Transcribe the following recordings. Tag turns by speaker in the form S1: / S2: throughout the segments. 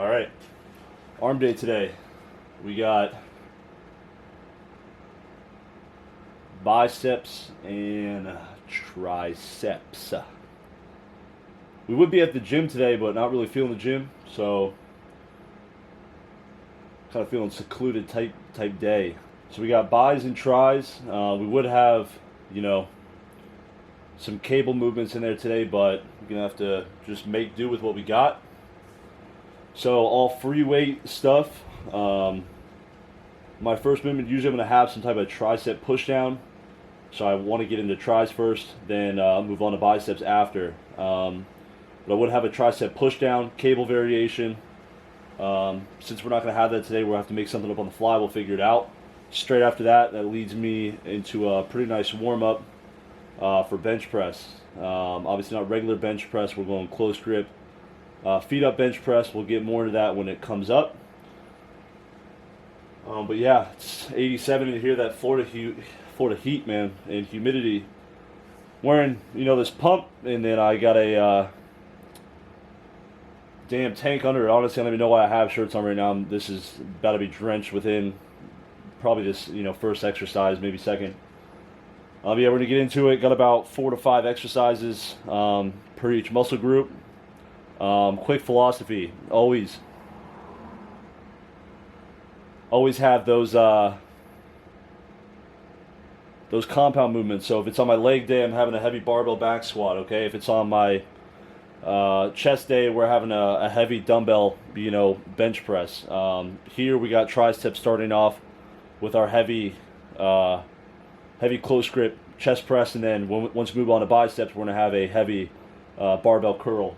S1: All right, arm day today. We got biceps and triceps. We would be at the gym today, but not really feeling the gym, so kind of feeling secluded type day. So we got bis and tris. We would have, some cable movements in there today, but we're gonna have to just make do with what we got. So all free weight stuff. My first movement, usually I'm gonna have some type of tricep push down. So I want to get into tris first, then move on to biceps after. But I would have a tricep push down, cable variation. Since we're not going to have that today, we'll have to make something up on the fly. We'll figure it out. Straight after that, that leads me into a pretty nice warm-up for bench press. Obviously not regular bench press. We're going close grip. Feet up bench press. We'll get more into that when it comes up. But yeah, it's 87 in here. That Florida heat, man, and humidity. Wearing, this pump, and then I got a damn tank under it. Honestly, I don't even know why I have shirts on right now. This is about to be drenched within probably this, first exercise, maybe second. Yeah, we're going to get into it. Got about 4 to 5 exercises per each muscle group. Quick philosophy. Always have those compound movements. So if it's on my leg day, I'm having a heavy barbell back squat, okay? If it's on my chest day, we're having a heavy dumbbell, bench press. Here we got triceps starting off with our heavy close grip chest press, and then once we move on to biceps, we're going to have a heavy barbell curl.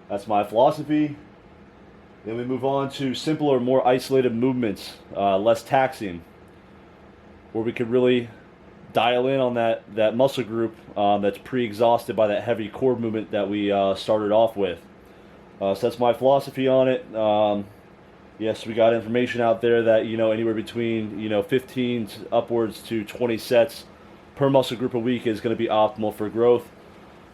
S1: That's my philosophy. Then we move on to simpler, more isolated movements, less taxing, where we could really dial in on that muscle group that's pre-exhausted by that heavy core movement that we started off with. So that's my philosophy on it. Yes, we got information out there that anywhere between 15 upwards to 20 sets per muscle group a week is going to be optimal for growth.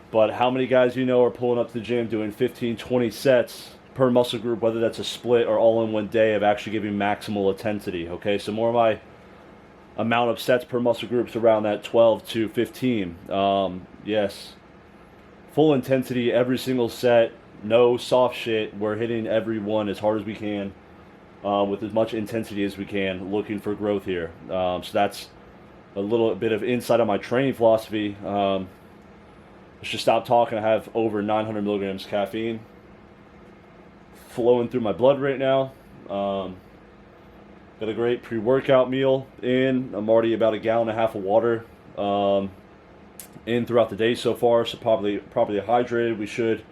S1: But how many guys are pulling up to the gym doing 15, 20 sets per muscle group, whether that's a split or all in one day, of actually giving maximal intensity? Okay, so more of my amount of sets per muscle groups around that 12 to 15. Yes, full intensity every single set, no soft shit. We're hitting every one as hard as we can with as much intensity as we can, looking for growth here. So that's a little bit of insight on my training philosophy. Let's just stop talking. I have over 900 milligrams caffeine flowing through my blood right now. Got a great pre-workout meal in. I'm already about 1.5 gallons of water in throughout the day so far, so probably hydrated. We should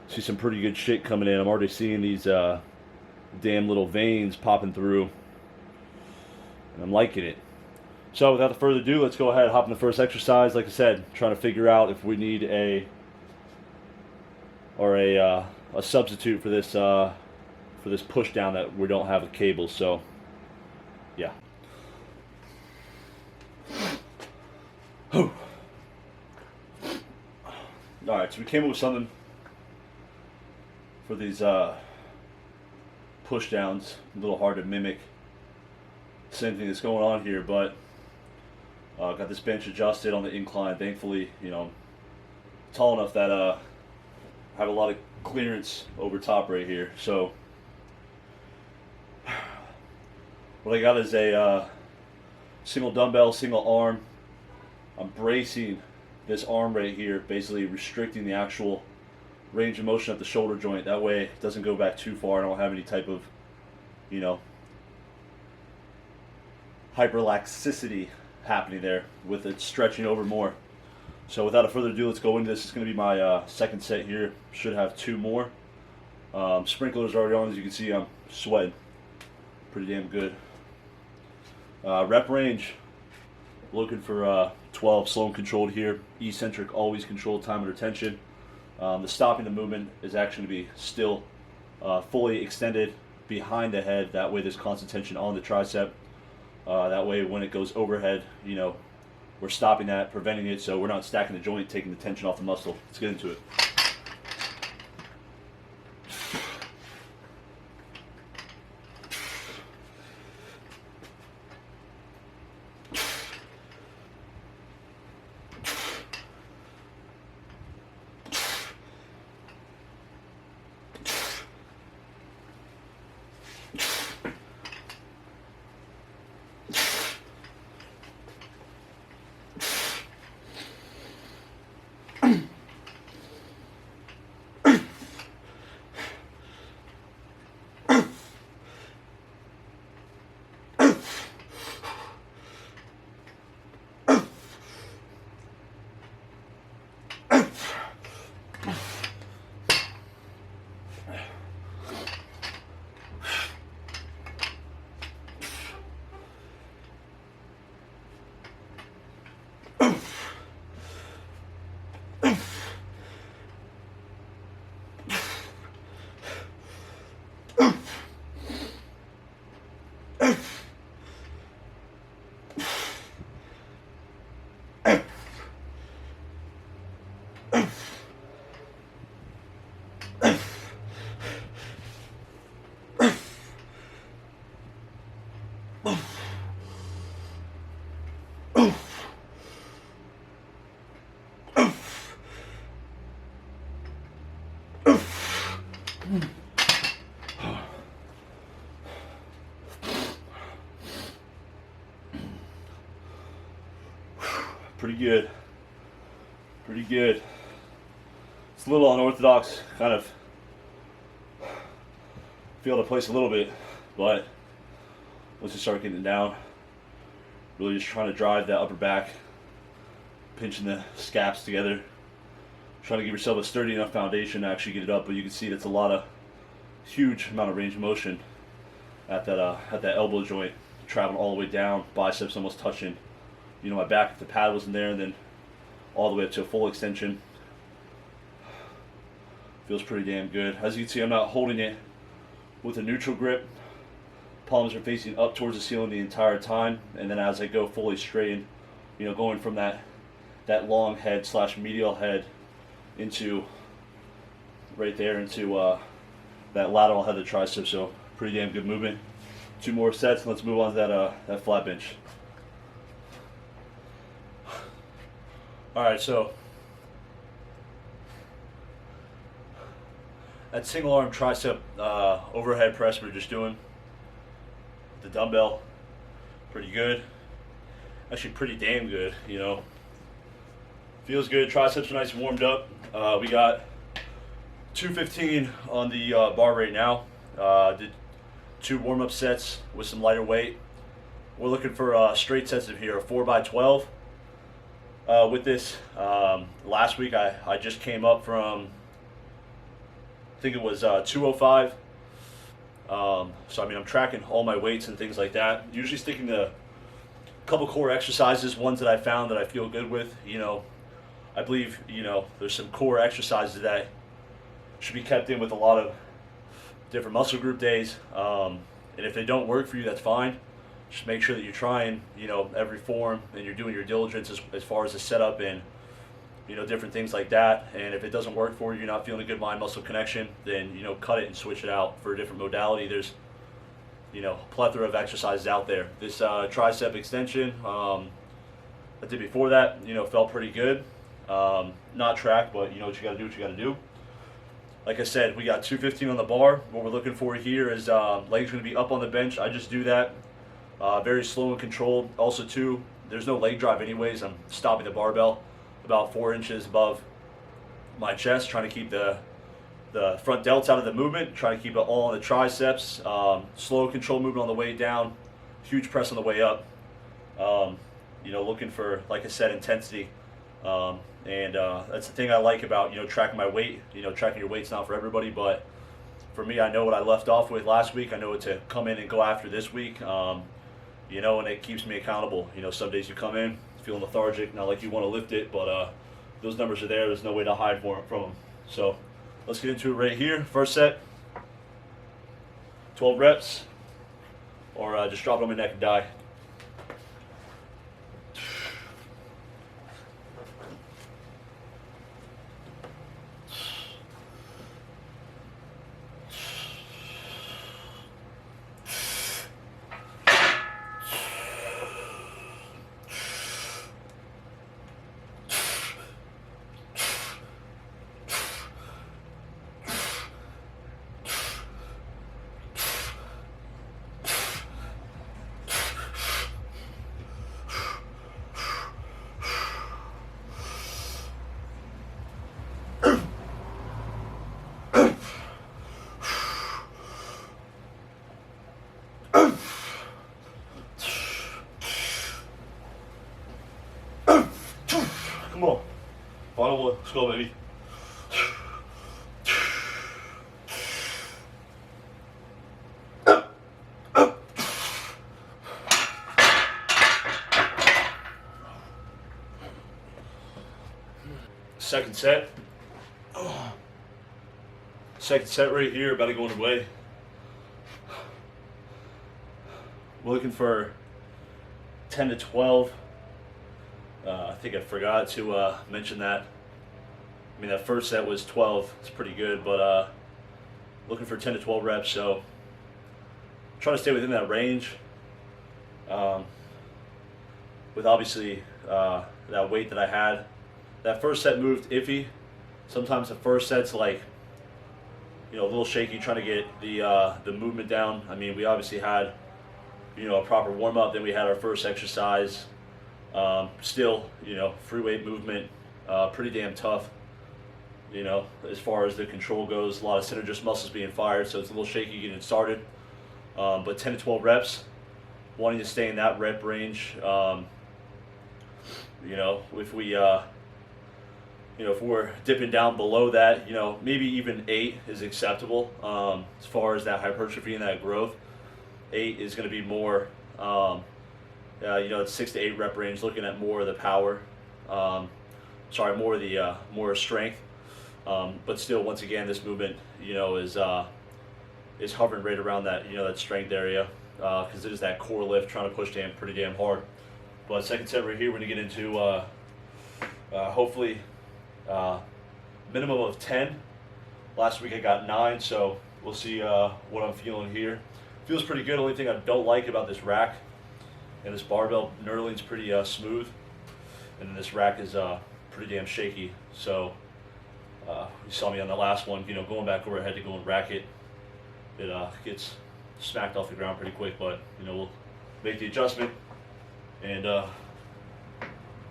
S1: see some pretty good shit coming in. I'm already seeing these damn little veins popping through, and I'm liking it. So without further ado, let's go ahead and hop in the first exercise. Like I said, trying to figure out if we need a substitute for this push down that we don't have with cables. So yeah. Alright, so we came up with something for these push downs. A little hard to mimic. Same thing that's going on here, but got this bench adjusted on the incline. Thankfully, tall enough that I have a lot of clearance over top right here. So what I got is a single dumbbell, single arm. I'm bracing this arm right here, basically restricting the actual range of motion at the shoulder joint. That way it doesn't go back too far. I don't have any type of, hyperlaxicity happening there with it stretching over more. So without further ado, let's go into this. It's going to be my second set here. Should have 2 more. Sprinklers already on. As you can see, I'm sweating pretty damn good. Rep range, looking for 12, slow and controlled here. Eccentric, always controlled time under tension. The stopping the movement is actually going to be still fully extended behind the head. That way there's constant tension on the tricep. That way when it goes overhead, we're stopping that, preventing it, so we're not stacking the joint, taking the tension off the muscle. Let's get into it. Pretty good. Pretty good. It's a little unorthodox, kind of feel the place a little bit, but once you start getting it down, really just trying to drive that upper back, pinching the scaps together, trying to give yourself a sturdy enough foundation to actually get it up. But you can see that's a lot of huge amount of range of motion at that elbow joint, traveling all the way down, biceps almost touching, my back if the pad wasn't there, and then all the way up to a full extension. Feels pretty damn good. As you can see, I'm not holding it with a neutral grip. Palms are facing up towards the ceiling the entire time, and then as I go fully straighten, going from that long head / medial head into right there into that lateral head of the tricep. So pretty damn good movement. 2 more sets, and let's move on to that flat bench. All right, so that single arm tricep overhead press we were just doing, the dumbbell, pretty good. Actually pretty damn good, Feels good, triceps are nice and warmed up. We got 215 on the bar right now. Did 2 warm-up sets with some lighter weight. We're looking for straight sets of here, a 4x12. With this, last week I just came up from, I think it was 205. So I mean, I'm tracking all my weights and things like that. Usually sticking to a couple core exercises, ones that I found that I feel good with. I believe, there's some core exercises that should be kept in with a lot of different muscle group days. And if they don't work for you, that's fine. Just make sure that you're trying, every form, and you're doing your diligence as far as the setup and, different things like that. And if it doesn't work for you, you're not feeling a good mind-muscle connection, then, cut it and switch it out for a different modality. There's, a plethora of exercises out there. This tricep extension, I did before that, felt pretty good. Not tracked, but what you got to do what you got to do. Like I said, we got 215 on the bar. What we're looking for here is legs going to be up on the bench. I just do that very slow and controlled. Also, too, there's no leg drive anyways. I'm stopping the barbell about 4 inches above my chest, trying to keep the front delts out of the movement, trying to keep it all on the triceps. Slow, controlled movement on the way down, huge press on the way up. Looking for, like I said, intensity. And that's the thing I like about, tracking my weight. Tracking your weight's not for everybody, but for me, I know what I left off with last week. I know what to come in and go after this week. And it keeps me accountable. Some days you come in feeling lethargic, not like you want to lift it, but those numbers are there. There's no way to hide from them. So let's get into it right here. First set, 12 reps, or just drop it on my neck and die. Come on. Final one. Let's go, baby. Second set. Second set right here, about to go underway. We're looking for 10 to 12. I think I forgot to mention that. I mean, that first set was 12. It's pretty good, but looking for 10 to 12 reps. So trying to stay within that range. With obviously that weight that I had. That first set moved iffy. Sometimes the first set's like, a little shaky, trying to get the movement down. I mean, we obviously had, a proper warm up. Then we had our first exercise. Still, free weight movement, pretty damn tough. As far as the control goes, a lot of synergist muscles being fired, so it's a little shaky getting started. But 10 to 12 reps, wanting to stay in that rep range. If we, if we're dipping down below that, maybe even 8 is acceptable. As far as that hypertrophy and that growth, 8 is going to be more. It's 6 to 8 rep range, looking at more of the power. More of the more strength. But still, once again, this movement, is hovering right around that, that strength area, because it is that core lift, trying to push pretty damn hard. But second set right here, we're gonna get into hopefully minimum of 10. Last week I got 9, so we'll see what I'm feeling here. Feels pretty good. Only thing I don't like about this rack and this barbell knurling's pretty smooth, and then this rack is pretty damn shaky. So you saw me on the last one, going back over, I had to go and rack it. It gets smacked off the ground pretty quick, but we'll make the adjustment and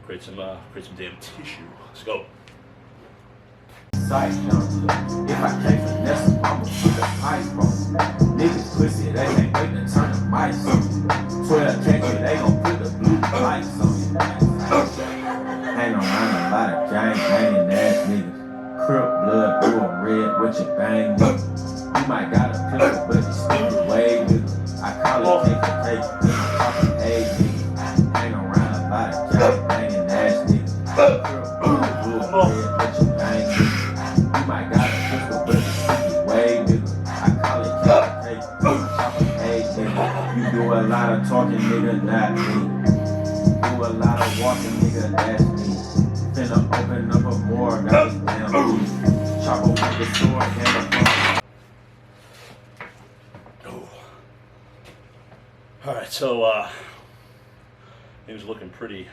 S1: create some damn tissue. Let's go.
S2: If I can't finesse them, I'ma put the ice on. Niggas pussy, they ain't waiting to turn the mics on. 12 catches, they gon' put the blue lights on. Hang around a lot of gang-banging ass niggas. Crip blood, blue and red, what you bang nigga. You might got a pistol, but you still way nigga. I call it take a take, cause I'm talking hey nigga. Hang around a lot of gang-banging ass niggas. Crip blood, blue and red, what you bang nigga. You might got a pistol, but you still way nigga. I call it take a take, cause I'm talking hey nigga. You do a lot of talking nigga, not me. Do a lot of walking nigga, that's me. Finna open up a morgue, got this damn beat. Chop up with the sword, and the
S1: Alright, so things looking pretty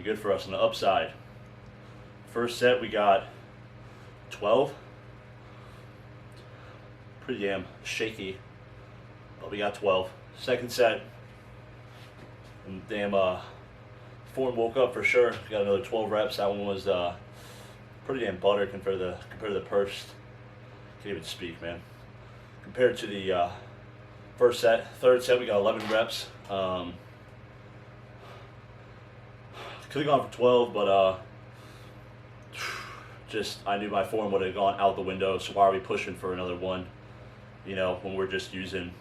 S1: good for us on the upside. First set we got 12. Pretty damn shaky, but we got 12. Second set, and damn form woke up for sure. We got another 12 reps. That one was pretty damn butter compared to the first. Can't even speak, man. Compared to the first set. Third set we got 11 reps. Could have gone for 12, but just I knew my form would have gone out the window. So why are we pushing for another one? When we're just using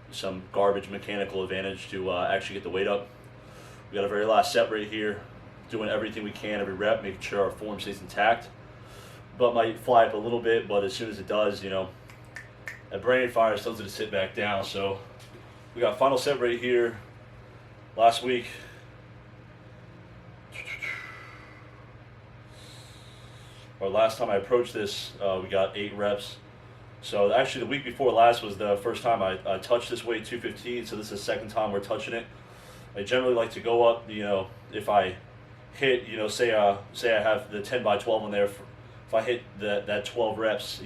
S1: some garbage mechanical advantage to actually get the weight up. We got a very last set right here, doing everything we can every rep, making sure our form stays intact. Butt might fly up a little bit, but as soon as it does, that brain fire tells it to sit back down. So we got final set right here. Last week, or last time I approached this, we got 8 reps. So actually the week before last was the first time I touched this weight, 215, so this is the second time we're touching it. I generally like to go up, if I hit, say I have the 10 by 12 on there, if I hit that 12 reps,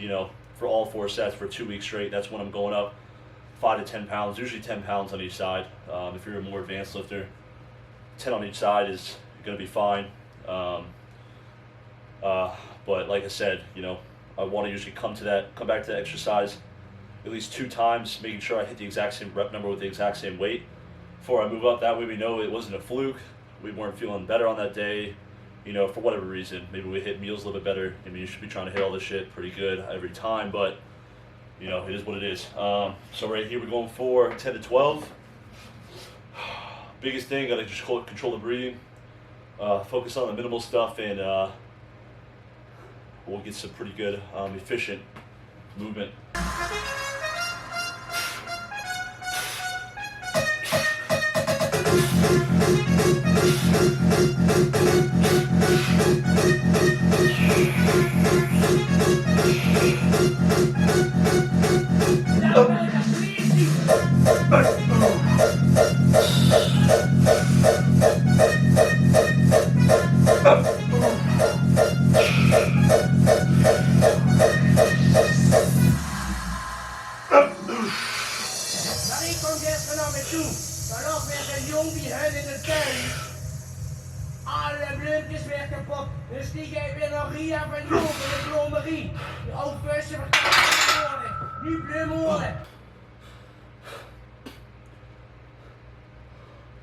S1: for all 4 sets for 2 weeks straight, that's when I'm going up 5 to 10 pounds, usually 10 pounds on each side. If you're a more advanced lifter, 10 on each side is going to be fine. But like I said, I want to usually come back to that exercise at least 2 times, making sure I hit the exact same rep number with the exact same weight before I move up. That way we know it wasn't a fluke, we weren't feeling better on that day, for whatever reason. Maybe we hit meals a little bit better. I mean, you should be trying to hit all this shit pretty good every time, but it is what it is. So right here we're going for 10 to 12. Biggest thing, gotta just control the breathing, focus on the minimal stuff, and we'll get some pretty good, efficient movement.
S3: Ahí con 10 fenómenos. Maar nog weer een jong die hun in de tuin. Alle bloempjes weer kapot. Dus die geeft weer nog Ria van Jong in de bloemerie. Die oude bussen verkrijgen worden. Nu bloemoren.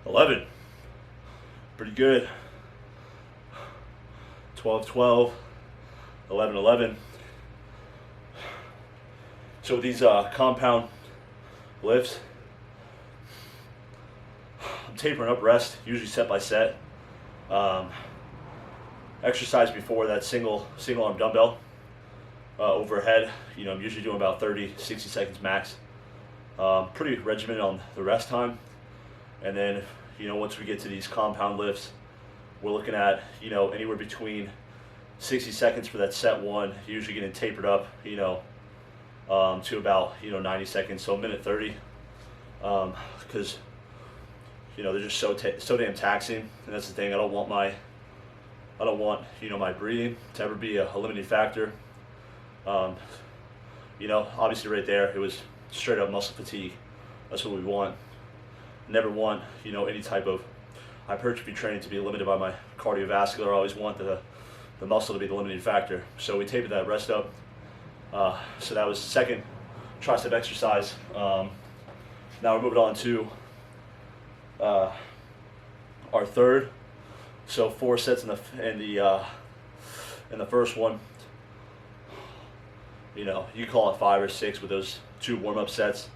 S1: 11. Pretty good. 12-12. 11-11. So these compound lifts, I'm tapering up rest, usually set by set. Exercise before that single arm dumbbell overhead. You know, I'm usually doing about 30, 60 seconds max. Pretty regimented on the rest time. And then, you know, once we get to these compound lifts, we're looking at, you know, anywhere between 60 seconds for that set one, usually getting tapered up, you know, to about, you know, 90 seconds, so a minute 30, because, you know, they're just so damn taxing, and that's the thing. I don't want, you know, my breathing to ever be a limiting factor. You know, obviously right there, it was straight up muscle fatigue. That's what we want. Never want, you know, any type of hypertrophy training to be limited by my cardiovascular. I always want the muscle to be the limiting factor. So we tapered that rest up. So that was the second tricep exercise. Now we're moving on to our third. So 4 sets in the first one. You know, you call it 5 or 6 with those 2 warm-up sets.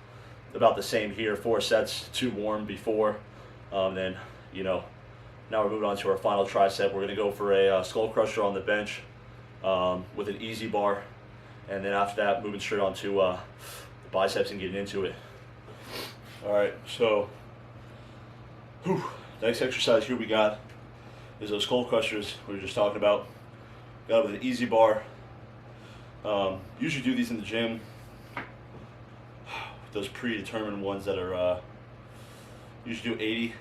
S1: About the same here, 4 sets, 2 warm before. Then, you know, now we're moving on to our final tricep. We're going to go for a skull crusher on the bench with an easy bar. And then after that, moving straight on to the biceps and getting into it. All right, so next exercise here we got is those skull crushers we were just talking about. Got it with an easy bar. Usually do these in the gym. Those predetermined ones that are usually do 80.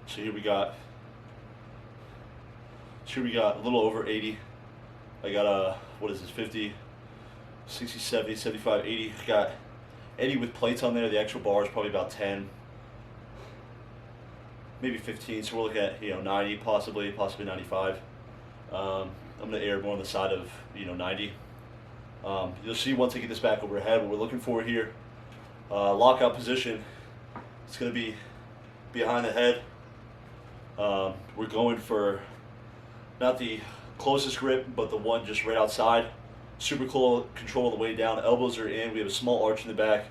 S1: So here we got a little over 80. I got what is this, 50, 60, 70, 75, 80. Got 80 with plates on there. The actual bar is probably about 10, maybe 15. So we're looking at, you know, 90, possibly 95. I'm gonna err more on the side of, you know, 90. You'll see once I get this back overhead what we're looking for here. Lockout position. It's gonna be behind the head. We're going for not the closest grip, but the one just right outside. Super cool control the way down. The elbows are in. We have a small arch in the back.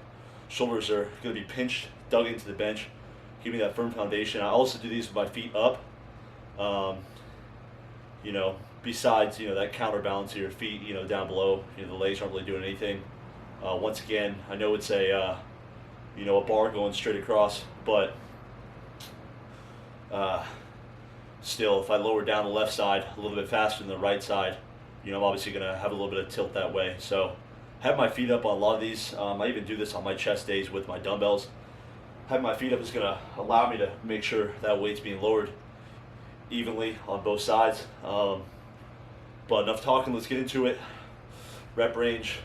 S1: Shoulders are going to be pinched, dug into the bench, giving me that firm foundation. I also do these with my feet up. You know, besides, you know, that counterbalance of your feet, you know, down below. You know, the legs aren't really doing anything. Once again, I know it's a you know, a bar going straight across, but still, if I lower down the left side a little bit faster than the right side, you know, I'm obviously going to have a little bit of tilt that way. So have my feet up on a lot of these. I even do this on my chest days with my dumbbells. Having my feet up is going to allow me to make sure that weight's being lowered evenly on both sides. But enough talking, let's get into it. Rep range,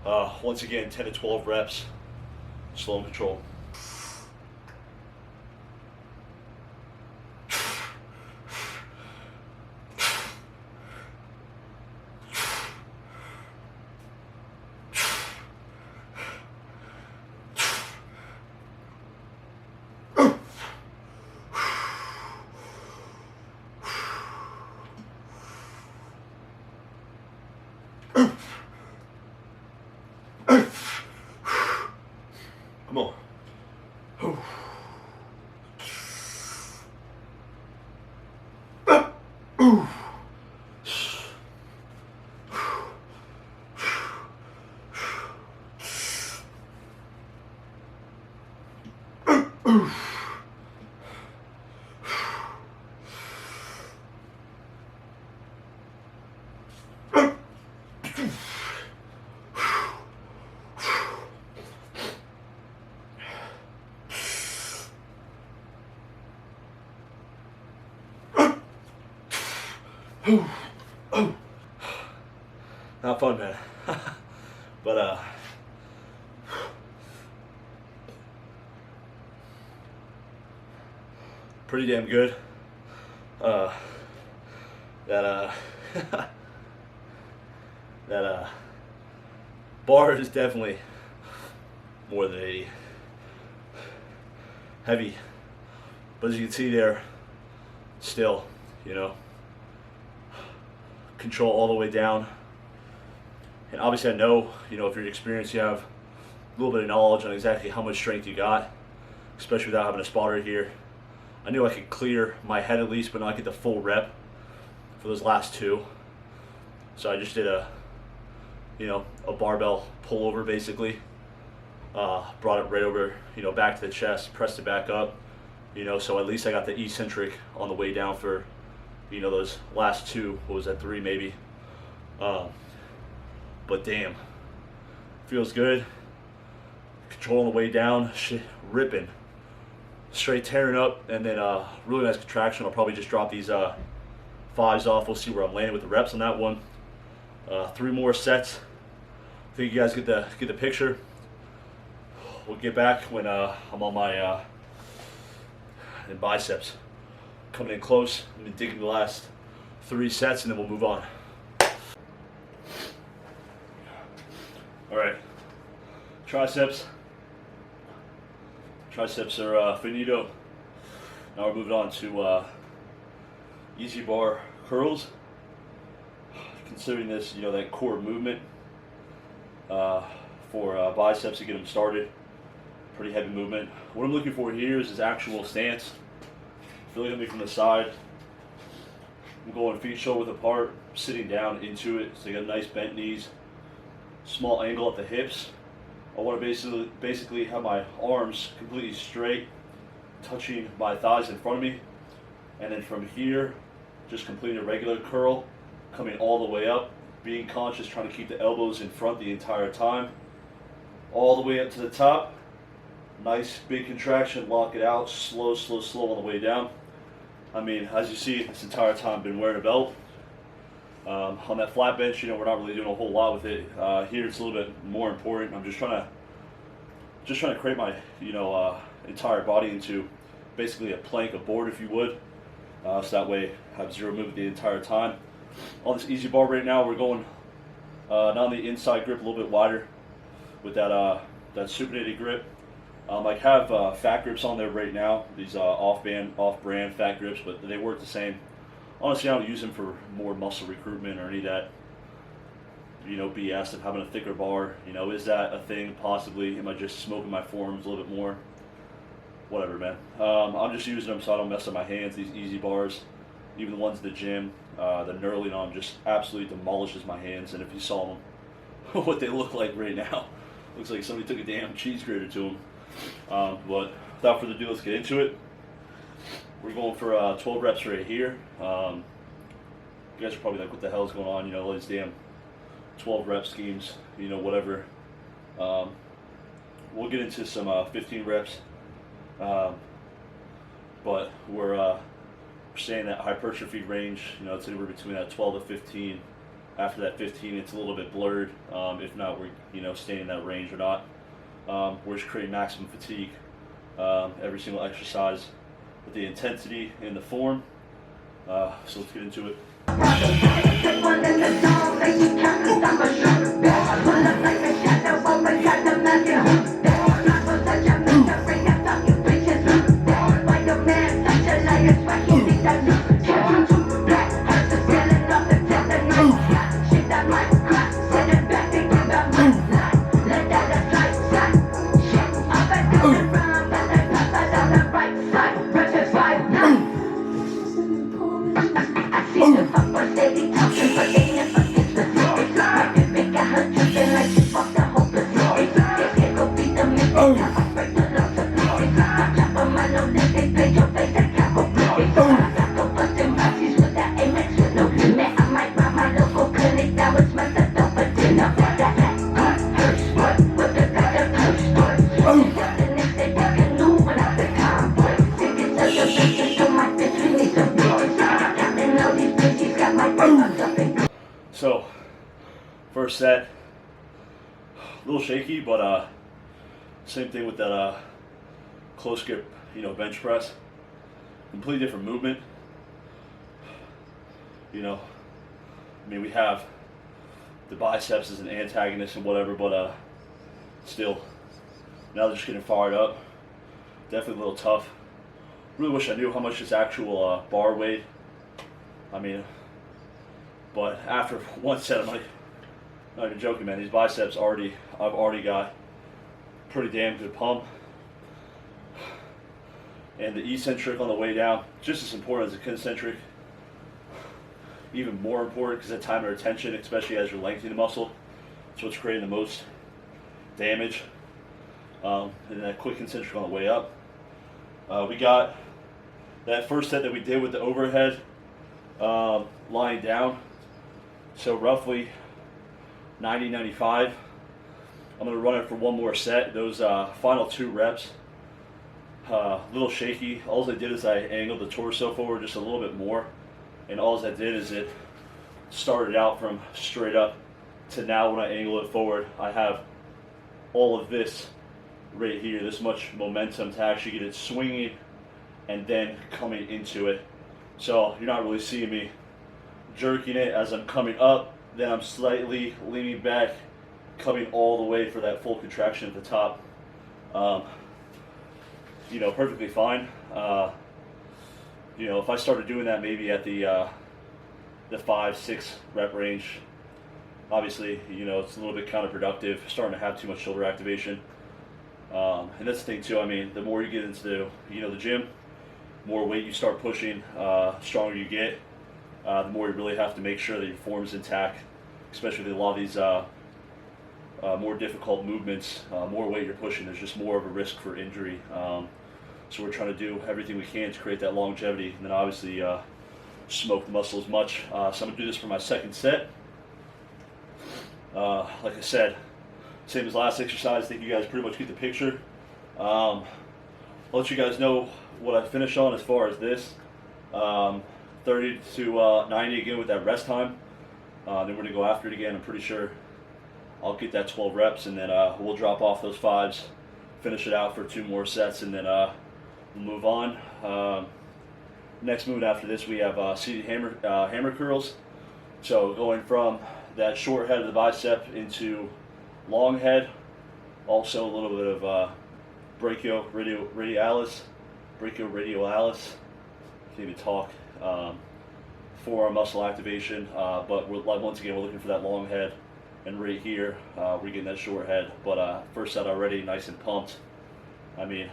S1: once again, 10 to 12 reps, slow and control. Come on. Not fun, man. But pretty damn good. That bar is definitely more than 80. Heavy, but as you can see there, still, you know, control all the way down. And obviously I know, you know, if you're experienced, you have a little bit of knowledge on exactly how much strength you got, especially without having a spotter here. I knew I could clear my head at least, but not get the full rep for those last two. So I just did a, you know, a barbell pullover basically. Brought it right over, you know, back to the chest, pressed it back up, you know, so at least I got the eccentric on the way down for, you know, those last two. What was that, 3 maybe? But damn, feels good. Controlling the way down, shit, ripping, straight tearing up, and then really nice contraction. I'll probably just drop these 5s off. We'll see where I'm landing with the reps on that one. 3 more sets. I think you guys get the picture. We'll get back when I'm on my biceps. Coming in close. I'm gonna dig in the last 3 sets and then we'll move on. All right, triceps. Triceps are finito. Now we're moving on to easy bar curls. Considering this, you know, that core movement for biceps to get them started. Pretty heavy movement. What I'm looking for here is actual stance. Feeling me from the side. I'm going feet shoulder width apart, sitting down into it. So you got nice bent knees, small angle at the hips. I want to basically have my arms completely straight, touching my thighs in front of me, and then from here, just completing a regular curl, coming all the way up, being conscious, trying to keep the elbows in front the entire time, all the way up to the top. Nice big contraction, lock it out, slow, slow, slow on the way down. I mean, as you see, this entire time I've been wearing a belt. On that flat bench, you know, we're not really doing a whole lot with it. Here it's a little bit more important. I'm just trying to create my, you know, entire body into basically a plank, a board, if you would. So that way I have zero movement the entire time. On this easy bar right now, we're going not on the inside grip, a little bit wider with that supinated grip. I have fat grips on there right now, these off-brand fat grips, but they work the same. Honestly, I don't use them for more muscle recruitment or any of that, you know, BS of having a thicker bar. You know, is that a thing? Possibly. Am I just smoking my forearms a little bit more? Whatever, man. I'm just using them so I don't mess up my hands. These easy bars, even the ones at the gym, the knurling on them just absolutely demolishes my hands. And if you saw them, what they look like right now, looks like somebody took a damn cheese grater to them. But without further ado, let's get into it. We're going for 12 reps right here. You guys are probably like, what the hell is going on? You know, all these damn 12 rep schemes, you know, whatever. We'll get into some 15 reps. But we're saying that hypertrophy range, you know, it's anywhere between that 12 to 15. After that 15, it's a little bit blurred. If not, we're, you know, staying in that range or not. We're just creating maximum fatigue every single exercise with the intensity and the form. So let's get into it. So, first set, a little shaky, but same thing with that close grip, you know, bench press. completely different movement. You know, I mean, we have the biceps as an antagonist and whatever, but still, now they're just getting fired up. Definitely a little tough. Really wish I knew how much this actual bar weighed. I mean, but after one set, I'm not even joking, man. These biceps I've already got pretty damn good pump. And the eccentric on the way down, just as important as the concentric. Even more important because that time of retention, especially as you're lengthening the muscle, that's what's creating the most damage. And then that quick concentric on the way up. We got that first set that we did with the overhead lying down. So roughly 90, 95. I'm going to run it for one more set. Those final 2 reps, a little shaky. All I did is I angled the torso forward just a little bit more. And all that did is it started out from straight up to now when I angle it forward, I have all of this right here, this much momentum to actually get it swinging and then coming into it. So you're not really seeing me jerking it as I'm coming up, then I'm slightly leaning back, coming all the way for that full contraction at the top. You know, perfectly fine. You know, if I started doing that maybe at the 5-6 rep range, obviously, you know, it's a little bit counterproductive, starting to have too much shoulder activation. And that's the thing too, I mean, the more you get into, you know, the gym, more weight you start pushing, stronger you get, the more you really have to make sure that your form is intact, especially with a lot of these more difficult movements, more weight you're pushing, there's just more of a risk for injury. So we're trying to do everything we can to create that longevity, and then obviously smoke the muscle as much. So I'm going to do this for my second set. Like I said, same as last exercise, I think you guys pretty much get the picture. I'll let you guys know what I finish on as far as this. 30 to 90 again with that rest time. Then we're going to go after it again. I'm pretty sure I'll get that 12 reps, and then we'll drop off those 5s, finish it out for 2 more sets, and then we'll move on. Next movement after this, we have seated hammer curls. So going from that short head of the bicep into long head. Also a little bit of brachioradialis. Can't even talk. Forearm muscle activation. But once again, we're looking for that long head. And right here, we're getting that short head. But first set already nice and pumped. I mean,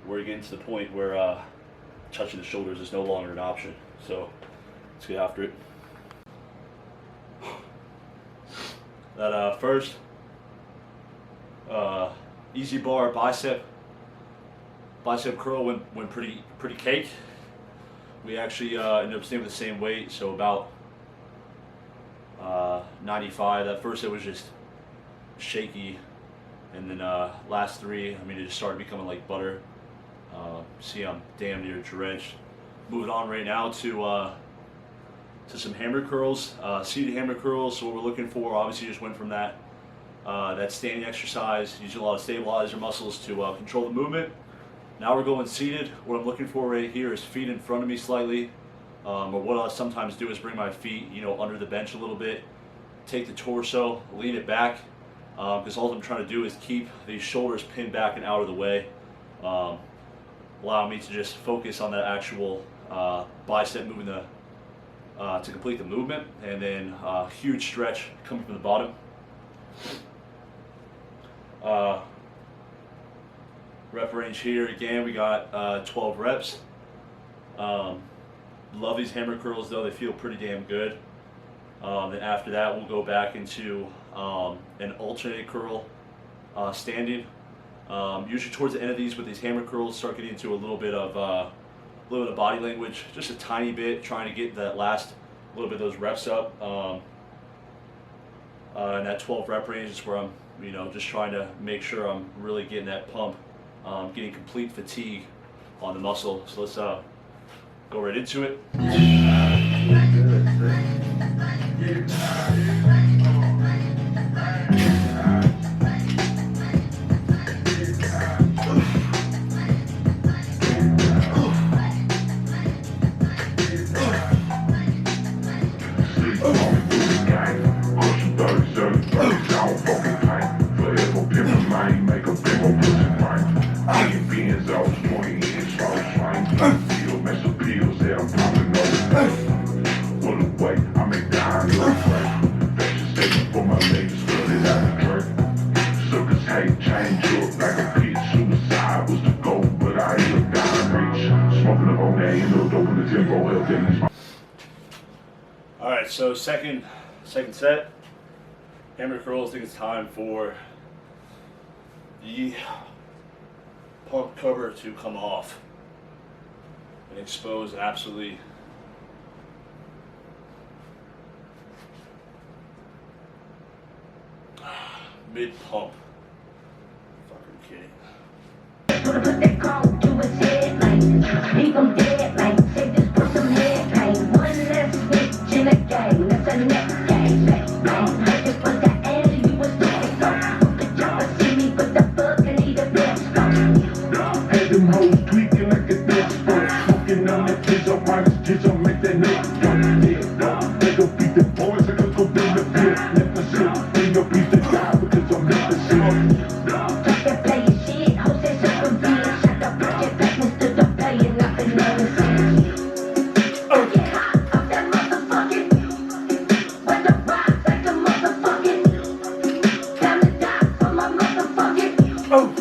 S1: we're getting to the point where touching the shoulders is no longer an option. So let's get after it. That first easy bar bicep curl went pretty cake. We actually ended up staying with the same weight, so about 95. That first set was just shaky, and then last 3, I mean, it just started becoming like butter. See, I'm damn near drenched. Moving on right now to some hammer curls, seated hammer curls. So what we're looking for, obviously, just went from that standing exercise, using a lot of stabilizer muscles to control the movement. Now we're going seated. What I'm looking for right here is feet in front of me slightly, or what I'll sometimes do is bring my feet, you know, under the bench a little bit, take the torso, lean it back, because all I'm trying to do is keep these shoulders pinned back and out of the way. Allow me to just focus on that actual bicep moving to complete the movement, and then huge stretch coming from the bottom. Rep range here again, we got 12 reps. Love these hammer curls though, they feel pretty damn good. Then after that, we'll go back into an alternate curl standing. Usually towards the end of these with these hammer curls, start getting into a little bit of body language, just a tiny bit, trying to get that last little bit of those reps up. And that 12 rep range is where I'm, you know, just trying to make sure I'm really getting that pump, getting complete fatigue on the muscle. So let's go right into it. right, so second set, hammer curls. I think it's time for the pump cover to come off and expose an absolutely mid pump. Fucking kidding.
S4: Put that call to his head, like, leave him dead, like, say just put some head, like, one less bitch in the game, that's the next game, like, I just put that ass and you was dead, so, the jumper see me, but the fuck and eat a bitch,
S5: Had them hoes tweaking like a death spot. Smoking on the kids, I'm on the kids, I'll make that next one. Yeah, they gon' beat the boys, I gon' go build the beer. Never sit, they gon' beat the guy because I'm never sit.
S4: talk that playin' shit, hoes say something big, shut the budget back and stood up playing nothing nonsense. Oh yeah, I'm that motherfucking, with the rocks like a motherfucking, time to die for my motherfucking,
S1: Oh.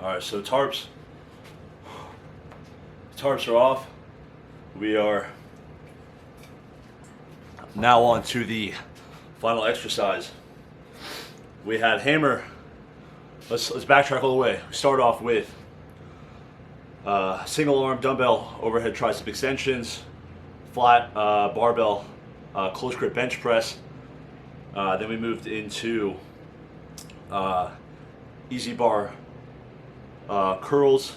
S1: Alright, so tarps are off. We are now on to the final exercise. We had hammer. Let's backtrack all the way. We start off with single arm dumbbell overhead tricep extensions, flat barbell close grip bench press. Then we moved into easy bar curls.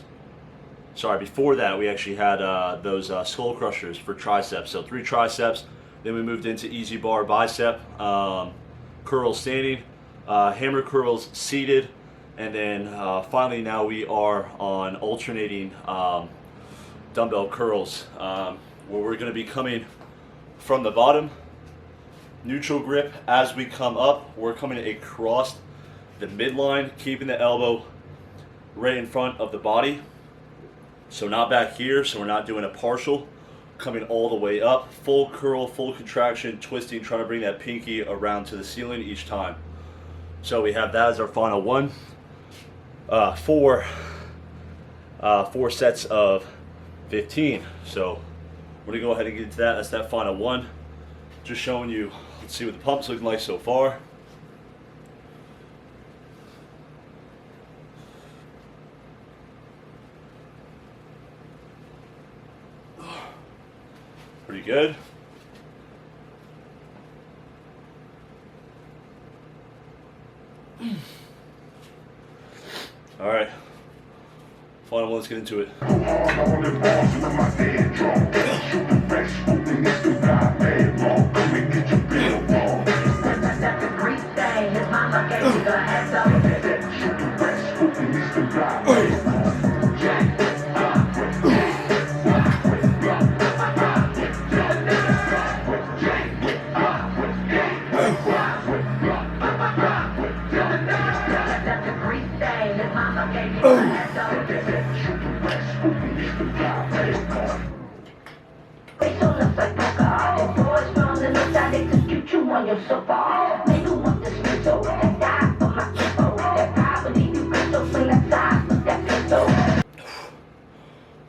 S1: Sorry, before that we actually had those skull crushers for triceps. So 3 triceps. Then we moved into easy bar bicep curls standing, hammer curls seated, and then finally now we are on alternating dumbbell curls, where we're going to be coming from the bottom, neutral grip. As we come up, we're coming across the midline, keeping the elbow right in front of the body, so not back here, so we're not doing a partial, coming all the way up, full curl, full contraction, twisting, trying to bring that pinky around to the ceiling each time. So we have that as our final one. 4 sets of 15. So we're gonna go ahead and get into that. That's that final one. Just showing you, let's see what the pump's looking like so far. Pretty good. All right. Final one, let's get into it.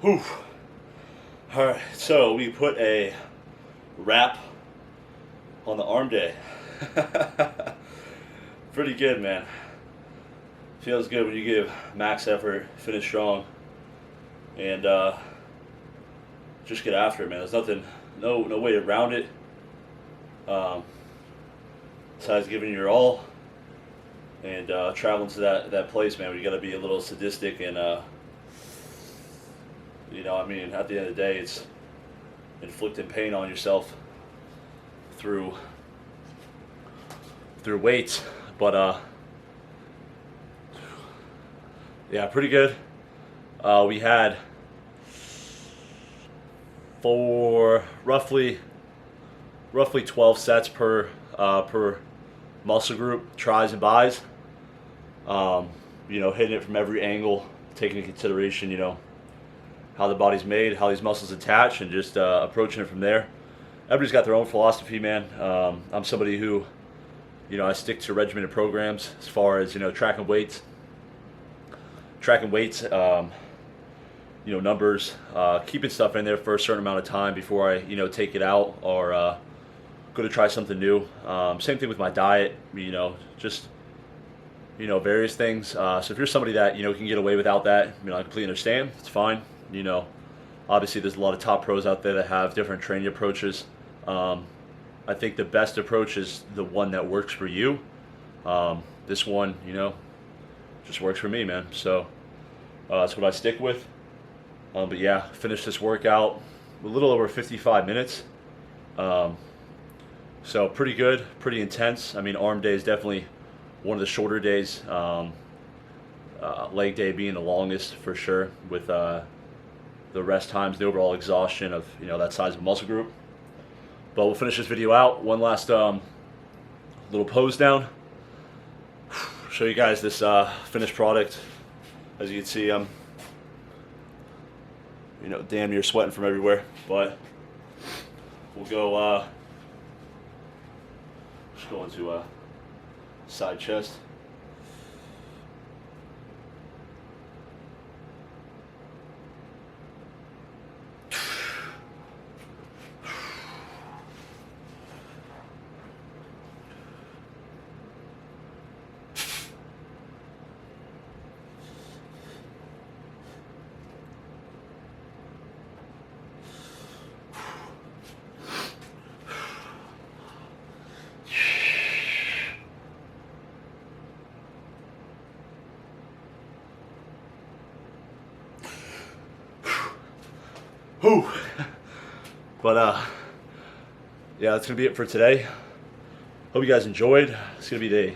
S1: Whew. All right, so we put a wrap on the arm day. Pretty good, man. Feels good when you give max effort, finish strong, and just get after it, man. There's nothing, no way around it. Besides giving your all and traveling to that place, man, where you got to be a little sadistic and you know, I mean, at the end of the day, it's inflicting pain on yourself through weights, but Yeah, pretty good. We had roughly 12 sets per muscle group, tries and buys. Hitting it from every angle, taking into consideration, how the body's made, how these muscles attach, and just approaching it from there. Everybody's got their own philosophy, man. I'm somebody who, I stick to regimented programs as far as, tracking weights, numbers, keeping stuff in there for a certain amount of time before I, take it out or go to try something new. Same thing with my diet, just, various things. So if you're somebody that, can get away without that, I completely understand. It's fine. Obviously there's a lot of top pros out there that have different training approaches. I think the best approach is the one that works for you. This one, just works for me, man. So that's what I stick with. But yeah, finished this workout a little over 55 minutes. So pretty good, pretty intense. I mean, arm day is definitely one of the shorter days. Leg day being the longest for sure, with the rest times, the overall exhaustion of that size of a muscle group. But we'll finish this video out. One last little pose down. Show you guys this finished product. As you can see, I'm damn near sweating from everywhere. But we'll go just go into side chest. Whew. But yeah, that's gonna be it for today. Hope you guys enjoyed. It's gonna be the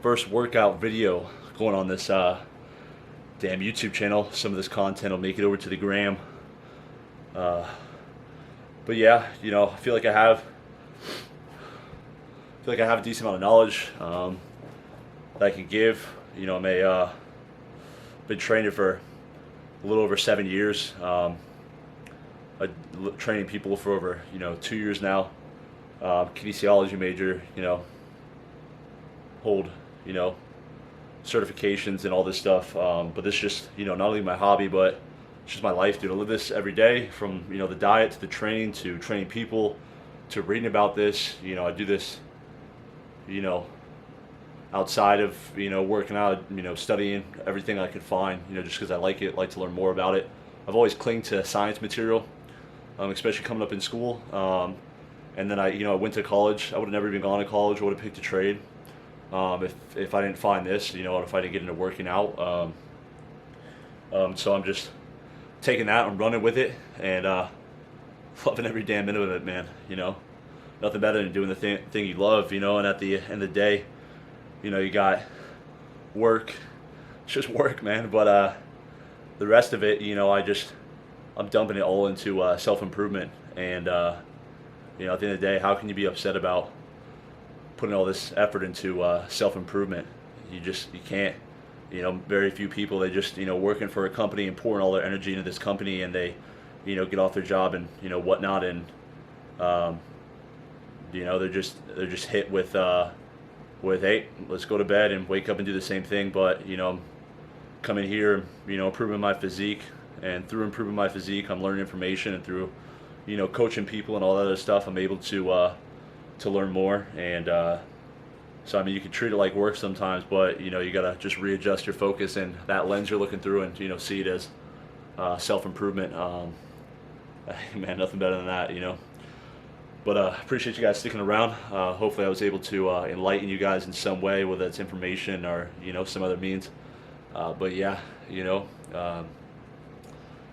S1: first workout video going on this damn YouTube channel. Some of this content will make it over to the gram. But yeah, I feel like I have a decent amount of knowledge that I can give. I'm been training for a little over 7 years. Training people for over 2 years now. Kinesiology major, hold certifications and all this stuff. But this is just not only my hobby, but it's just my life, dude. I live this every day, from the diet to the training to training people to reading about this. I do this outside of working out, studying everything I could find, just because I like to learn more about it. I've always clinged to science material. Especially coming up in school, and then I went to college. I would have never even gone to college. I would have picked a trade if I didn't find this. If I didn't get into working out. So I'm just taking that and running with it, and loving every damn minute of it, man. Nothing better than doing the thing you love. And at the end of the day, you got work. It's just work, man. But the rest of it, I'm dumping it all into self-improvement, and at the end of the day, how can you be upset about putting all this effort into self-improvement? You can't. Very few people, they just working for a company and pouring all their energy into this company, and they get off their job and whatnot, and they're just hit with hey, let's go to bed and wake up and do the same thing. But I'm coming here, improving my physique. And through improving my physique, I'm learning information, and through, coaching people and all that other stuff, I'm able to learn more. And so, you can treat it like work sometimes, but you gotta just readjust your focus and that lens you're looking through, and see it as self-improvement. Man, nothing better than that, But appreciate you guys sticking around. Hopefully, I was able to enlighten you guys in some way, whether it's information or some other means. But yeah,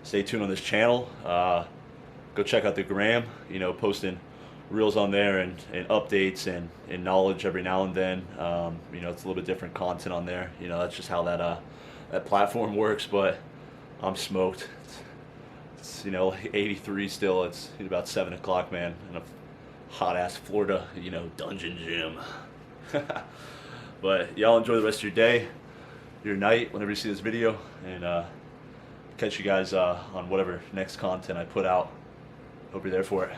S1: stay tuned on this channel. Go check out the gram, posting reels on there and updates and knowledge every now and then. It's a little bit different content on there. That's just how that that platform works, but I'm smoked. It's 83 still. It's about 7 o'clock, man, in a hot ass Florida, dungeon gym. But y'all enjoy the rest of your day, your night, whenever you see this video, and catch you guys on whatever next content I put out. Hope you're there for it.